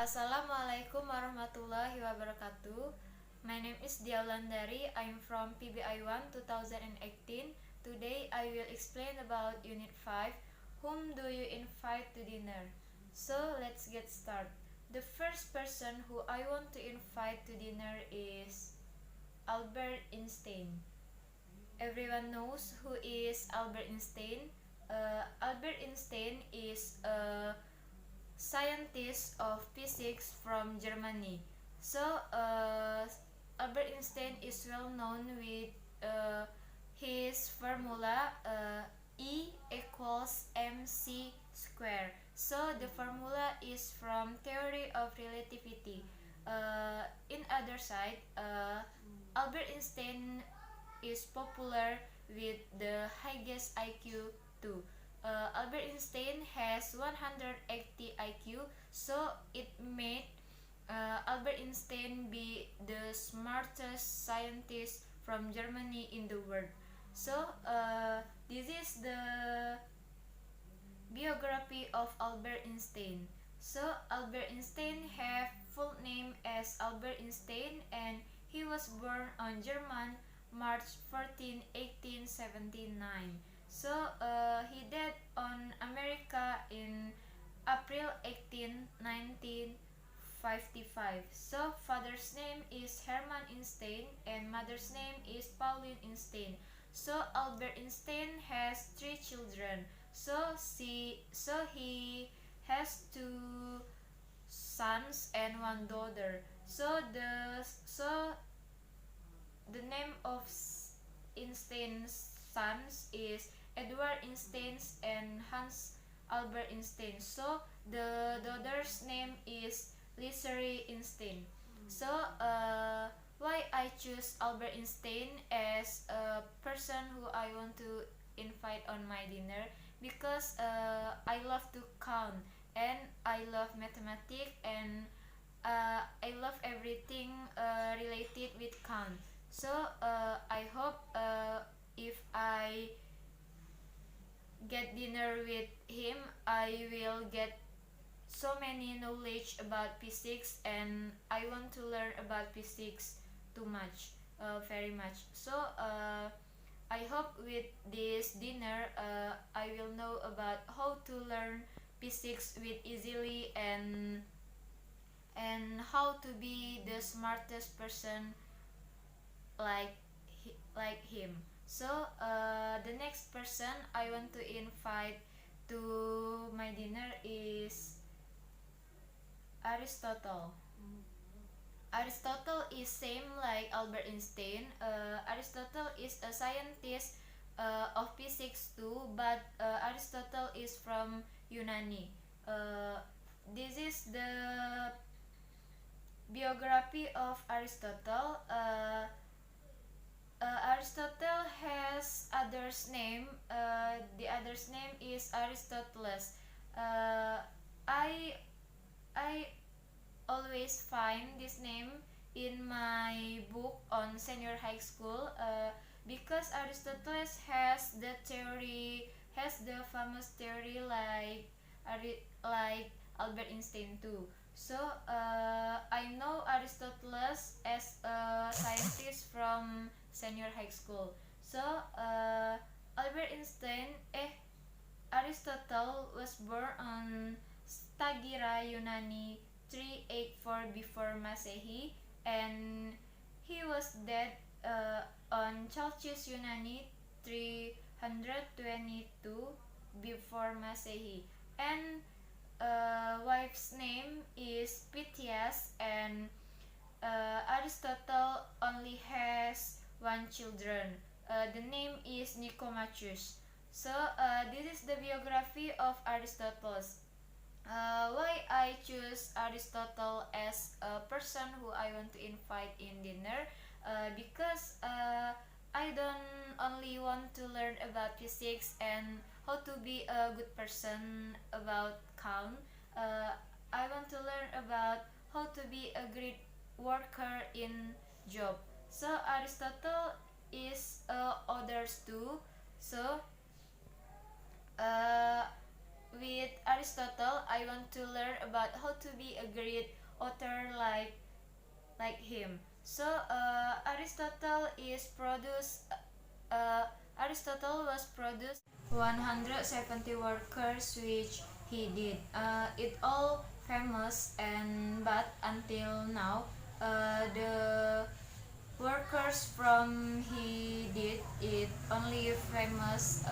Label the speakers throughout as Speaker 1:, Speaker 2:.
Speaker 1: Assalamu'alaikum warahmatullahi wabarakatuh. My name is Diah Wulandari. I'm from PBI 1 2018. Today I will explain about Unit 5. Whom do you invite to dinner? So let's get started. The first person who I want to invite to dinner is Albert Einstein. Everyone knows who is Albert Einstein. Albert Einstein is a scientist of physics from Germany. So Albert Einstein is well known with his formula E equals mc square. So the formula is from theory of relativity. In other side, Albert Einstein is popular with the highest IQ too. Albert Einstein has 180 IQ, so it made Albert Einstein be the smartest scientist from Germany in the world. So this is the biography of Albert Einstein. So Albert Einstein have full name as Albert Einstein, and he was born on German March 14, 1879. So he died on America in April 18, 1955. So father's name is Hermann Einstein and mother's name is Pauline Einstein. So Albert Einstein has 3 children. He has 2 sons and 1 daughter. The name of Einstein's sons is Edward Einstein and Hans Albert Einstein. So the daughter's name is Lissery Einstein. So why I choose Albert Einstein as a person who I want to invite on my dinner? Because I love to count and I love mathematics and I love everything related with count. So I hope if I get dinner with him, I will get so many knowledge about physics, and I want to learn about physics too much, very much. So I hope with this dinner I will know about how to learn physics with easily, and how to be the smartest person like him. So the next person I want to invite to my dinner is Aristotle. Aristotle is same like Albert Einstein. Aristotle is a scientist of physics too, but Aristotle is from Yunani. This is the biography of Aristotle. Aristotle has others name. The other's name is Aristoteles. I always find this name in my book on senior high school because Aristoteles has the famous theory like Albert Einstein too. So I know Aristoteles as a scientist from senior high school. So Aristotle was born on Stagira, Yunani 384 before Masehi, and he was dead on Chalcis, Yunani 322 before Masehi. And wife's name is Pythias, and Aristotle only has 1 children. The name is Nicomachus. So this is the biography of Aristotle. Why I choose Aristotle as a person who I want to invite in dinner? Because I don't only want to learn about physics and how to be a good person about count. I want to learn about how to be a great worker in job. So Aristotle is others too. So with Aristotle, I want to learn about how to be a great author like him. So Aristotle was produced 170 workers which he did. It all famous and but until now the workers from he did it only famous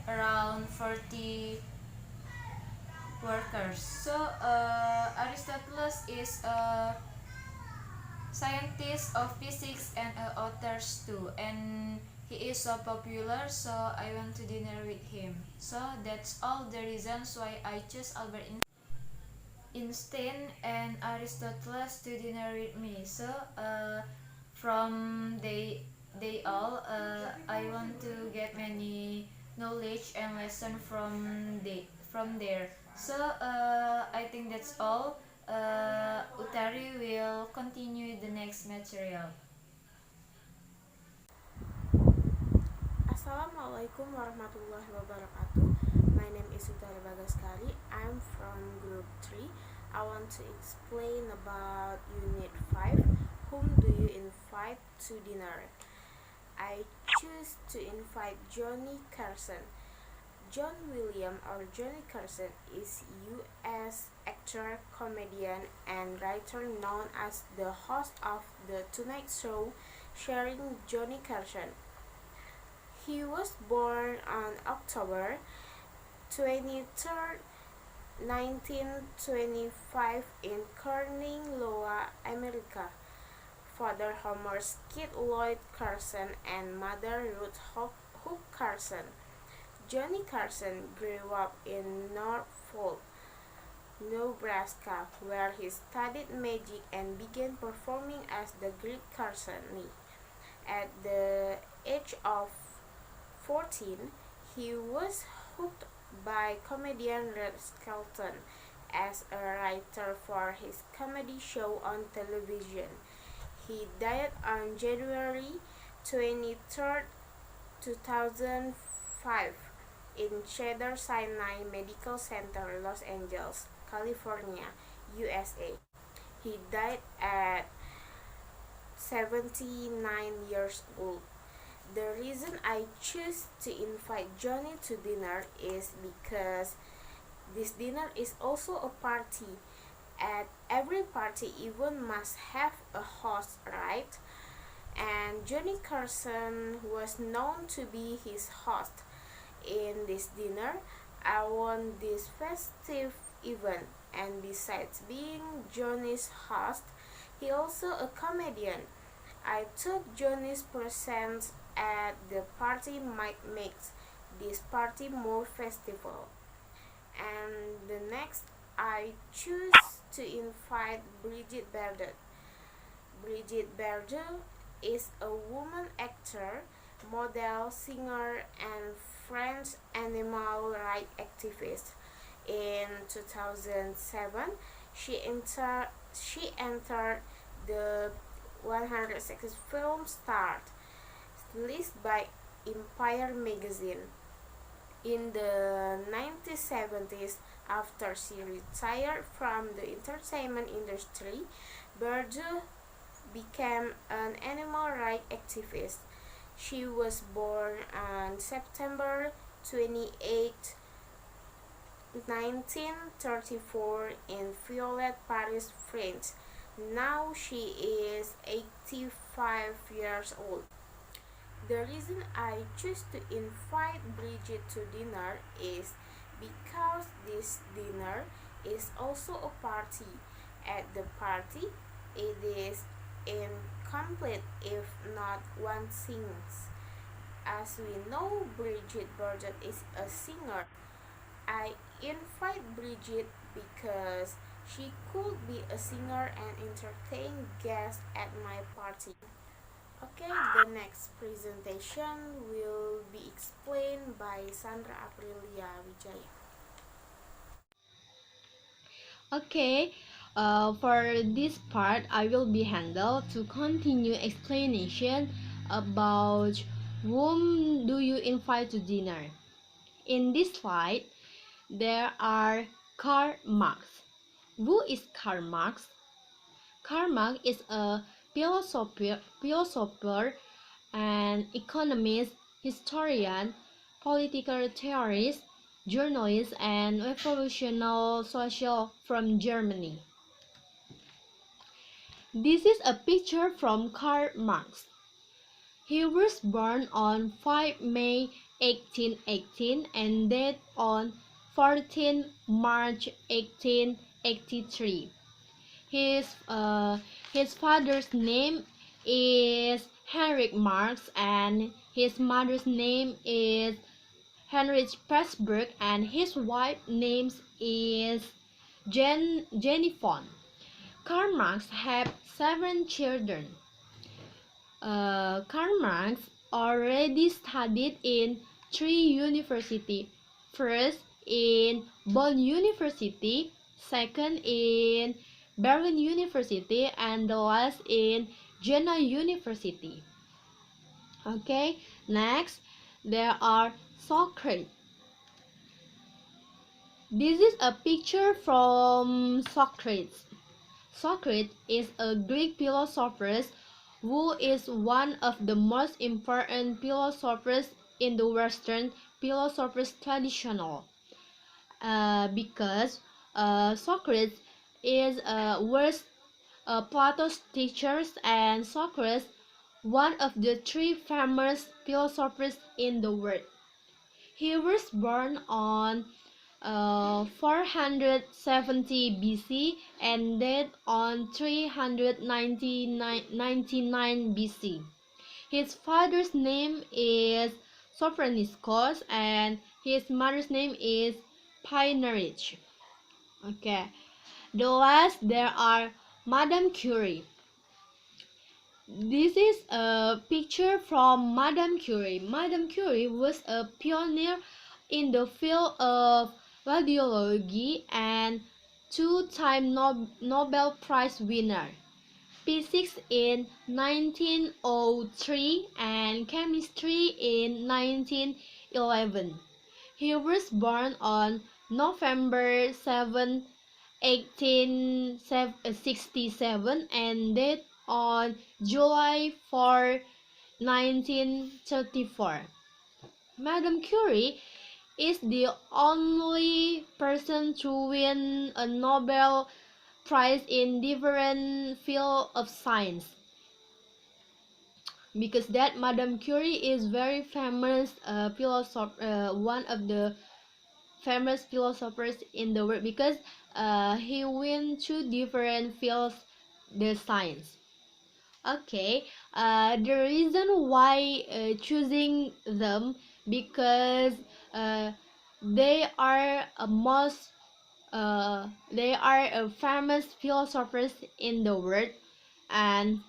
Speaker 1: around 40 workers. So Aristotle is a scientist of physics and authors too, and he is so popular, so I went to dinner with him. So that's all the reasons why I choose Albert Einstein and Aristotle to dinner with me. So from they all I want to get many knowledge and lesson from there. So I think that's all. Utari will continue the next material.
Speaker 2: Assalamu'alaikum warahmatullahi wabarakatuh. My name is Utari Bagas Kari. I'm from group 3. I want to explain about unit 5. Whom do you invite to dinner? I choose to invite Johnny Carson. John William or Johnny Carson is U.S. actor, comedian, and writer known as the host of The Tonight Show starring Johnny Carson. He was born on October 23, 1925 in Corning, Iowa, America. Father Homer Skid Lloyd Carson and mother Ruth Hook Carson. Johnny Carson grew up in Norfolk, Nebraska, where he studied magic and began performing as the Great Carson. At the age of 14, he was hooked by comedian Red Skelton as a writer for his comedy show on television. He died on January 23, 2005 in Cedars-Sinai Medical Center, Los Angeles, California, USA. He died at 79 years old. The reason I choose to invite Johnny to dinner is because this dinner is also a party. At every party, event must have a host, right? And Johnny Carson was known to be his host. In this dinner, I want this festive event, and besides being Johnny's host, he also a comedian. I thought Johnny's presence at the party might make this party more festival. And the next, I choose to invite Brigitte Bardot. Brigitte Bardot is a woman actor, model, singer, and French animal rights activist. In 2007, she entered the 106 film stars list by Empire magazine. In the 1970s, after she retired from the entertainment industry, Bardot became an animal rights activist. She was born on September 28, 1934 in Violet, Paris, France. Now she is 85 years old. The reason I choose to invite Brigitte to dinner is because this dinner is also a party. At the party, it is incomplete if not one sings. As we know, Brigitte Bardot is a singer. I invite Brigitte because she could be a singer and entertain guests at my party. Okay, the next presentation will be explained by Sandra, Aprilia, Wijaya.
Speaker 3: Okay, for this part, I will be handled to continue explanation about whom do you invite to dinner. In this slide, there are Karl Marx. Who is Karl Marx? Karl Marx is a philosopher and economist, historian, political theorist, journalist, and revolutionary social from Germany. This is a picture from Karl Marx. He was born on 5 May 1818 and died on 14 March 1883. His father's name is Heinrich Marx and his mother's name is Heinrich Pressburg and his wife's name is Jenny von. Karl Marx had 7 children. Karl Marx already studied in 3 universities. First in Bonn University, second in Berlin University, and the last in Jena University. Okay, next there are Socrates. This is a picture from Socrates. Socrates is a Greek philosopher who is one of the most important philosophers in the Western philosophers traditional. Because Socrates was Plato's teachers and Socrates one of the 3 famous philosophers in the world. He was born on 470 BC and died on 399 BC. His father's name is Sophroniscus and his mother's name is Pioneerich. Okay, the last there are Madame Curie. This is a picture from Madame Curie. Madame Curie was a pioneer in the field of radiology and 2-time Nobel Prize winner, physics in 1903 and chemistry in 1911. He was born on November 7, 1867 and died on July 4, 1934. Madame Curie is the only person to win a Nobel Prize in different fields of science. Because that Madame Curie is very famous philosopher, one of the famous philosophers in the world because he win 2 different fields the science. Okay, the reason why choosing them because they are famous philosophers in the world, and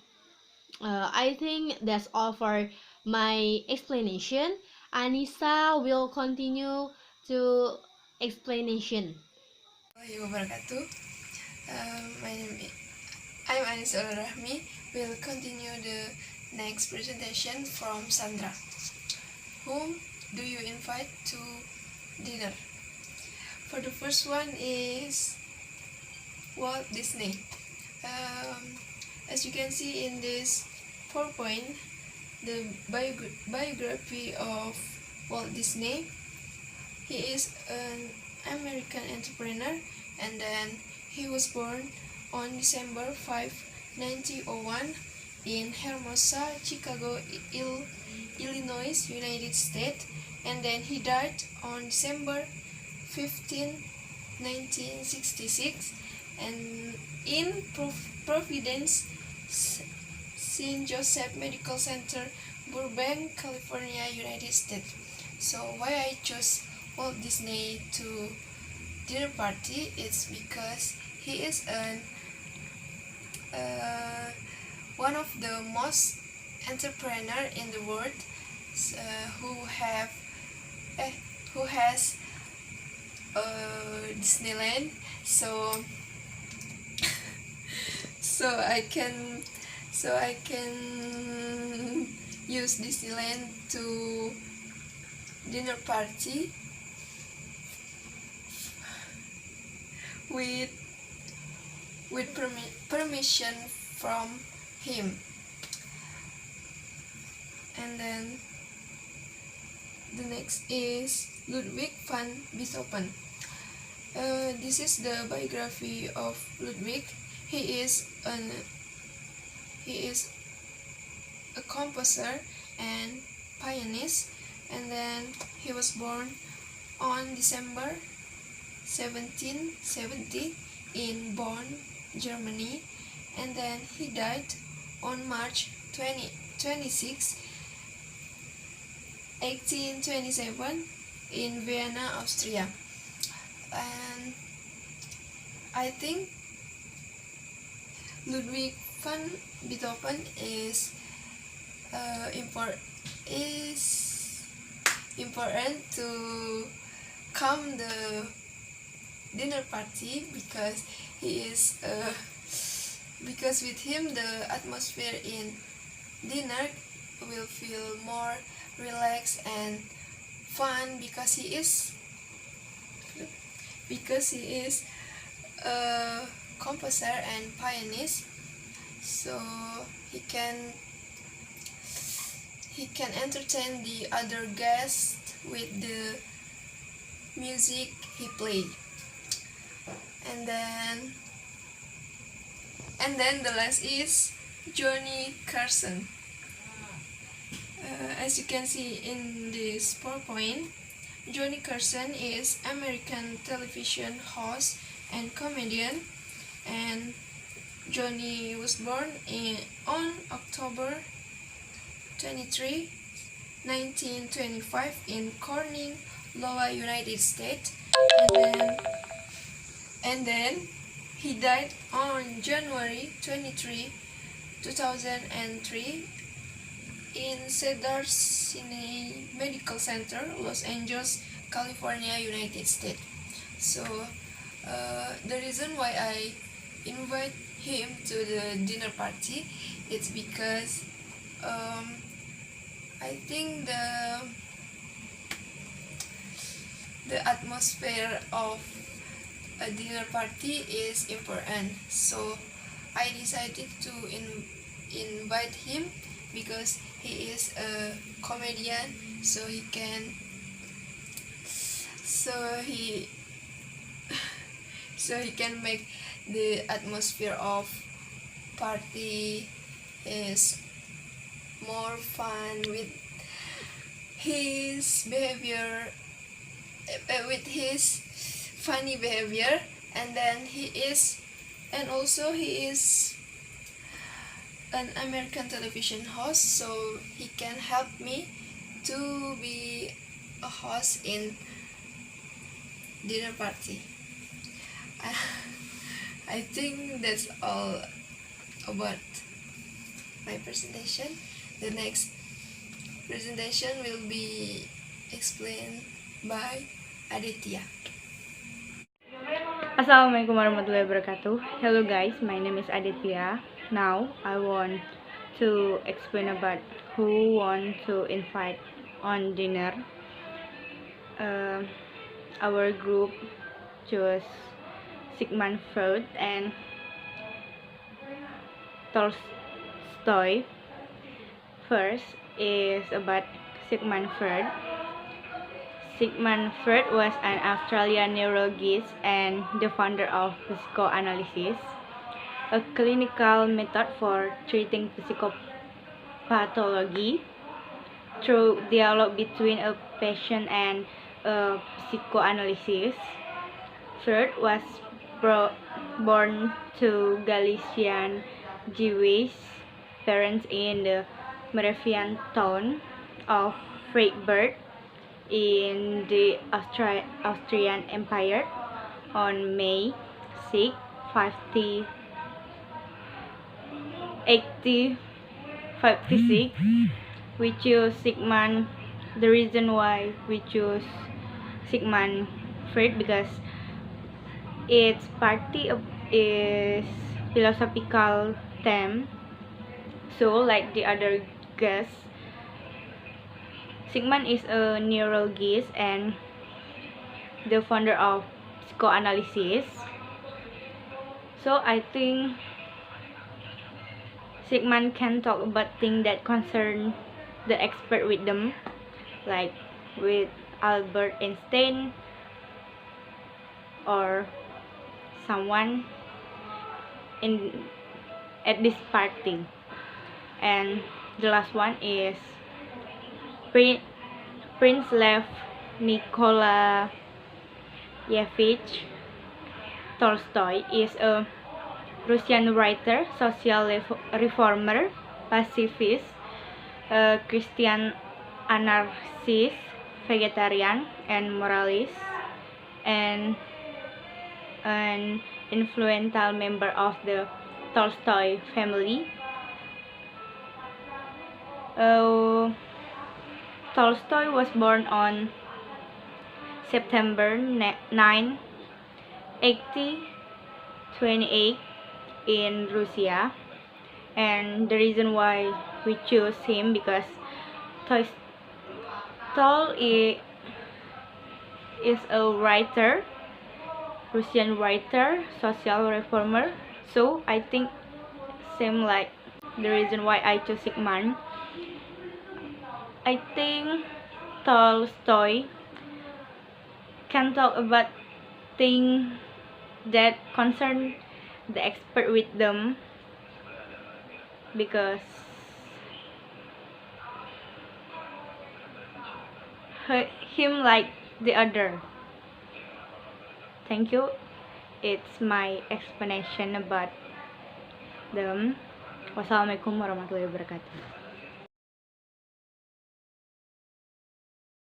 Speaker 3: I think that's all for my explanation. Annisa will continue to explanation.
Speaker 4: Warahmatullahi wabarakatuh. I'm Annisa Rahmi. Will continue the next presentation from Sandra. Whom do you invite to dinner? For the first one is Walt Disney. As you can see in this PowerPoint, the biography of Walt Disney. He is an American entrepreneur, and then he was born on December 5, 1901 in Hermosa, Chicago, Illinois, United States, and then he died on December 15, 1966, and in Providence, St. Joseph Medical Center, Burbank, California, United States. So why I chose Walt Disney to dinner party is because he is one of the most entrepreneur in the world who has Disneyland. So I can use Disneyland to dinner party. with permission from him. And then the next is Ludwig van Beethoven. This is the biography of Ludwig. He is a composer and pianist, and then he was born on December 1770 in Bonn, Germany, and then he died on March 26, 1827 in Vienna, Austria. And I think Ludwig van Beethoven is important to come the dinner party, because because with him the atmosphere in dinner will feel more relaxed and fun, because he is a composer and pianist, so he can entertain the other guests with the music he played. And then the last is Johnny Carson. As you can see in this PowerPoint, Johnny Carson is American television host and comedian, and Johnny was born on October 23, 1925 in Corning, Iowa, United States, and then he died on January 23, 2003 in Cedars-Sinai Medical Center, Los Angeles, California, United States. So the reason why I invite him to the dinner party, it's because I think the atmosphere of a dinner party is important. So I decided to invite him because he is a comedian, so he can make the atmosphere of party is more fun with his behavior, with his funny behavior, and then he is an American television host, so he can help me to be a host in dinner party. I think that's all about my presentation. The next presentation will be explained by Adetya.
Speaker 5: Assalamualaikum warahmatullahi wabarakatuh. Hello guys, my name is Adetya. Now I want to explain about who want to invite on dinner. Our group chose Sigmund Freud and Tolstoy. First is about Sigmund Freud. Sigmund Freud was an Australian neurologist and the founder of psychoanalysis, a clinical method for treating psychopathology through dialogue between a patient and a psychoanalyst. Freud was born to Galician Jewish parents in the Moravian town of Freiburg in the Austrian Empire on May 6, 1856. We choose Sigmund. The reason why we choose Sigmund Freud because its party is philosophical theme. So like the other guests, Sigmund is a neurologist and the founder of psychoanalysis. So I think Sigmund can talk about things that concern the expert wisdom, like with Albert Einstein or someone in at this party. And the last one is Prince Lev Nikolaevich Tolstoy is a Russian writer, social reformer, pacifist, Christian anarchist, vegetarian, and moralist, and an influential member of the Tolstoy family. Tolstoy was born on September 9, 1828 in Russia, and the reason why we choose him because Tolstoy is a writer, Russian writer, social reformer. So I think same like the reason why I choose Sigmund. I think Tolstoy can talk about things that concern the expert wisdom because him like the other. Thank you. It's my explanation about them. Wassalamualaikum warahmatullahi wabarakatuh.